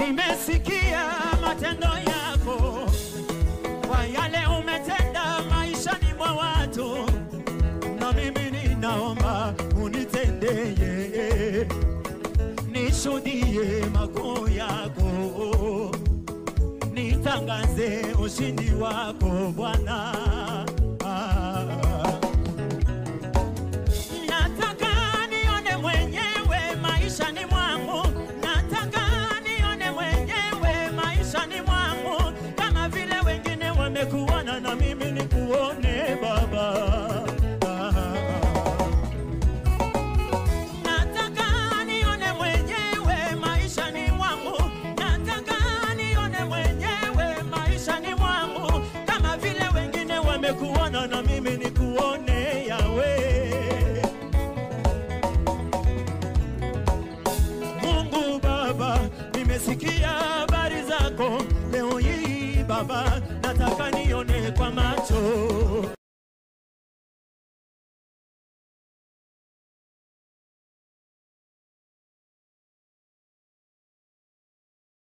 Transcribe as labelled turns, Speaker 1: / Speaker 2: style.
Speaker 1: nimesikia matendo yako, kwa yale umetenda maishani mwa watu, na mimi ninaomba unitendee, nishuhudie makuu yako, nitangaze ushindi wako Bwana. Nataka nione mwenyewe maishani mwangu, nataka nione mwenyewe maishani mwangu, kama vile wengine wamekuona na mimi nikuone Baba. Nataka nione mwenyewe maishani mwangu, nataka nione mwenyewe maishani mwangu, kama vile wengine wamekuona na mimi nikuone Yahweh. Mungu Baba, nimesikia habari zako leo hii Baba, nataka nione kwa macho.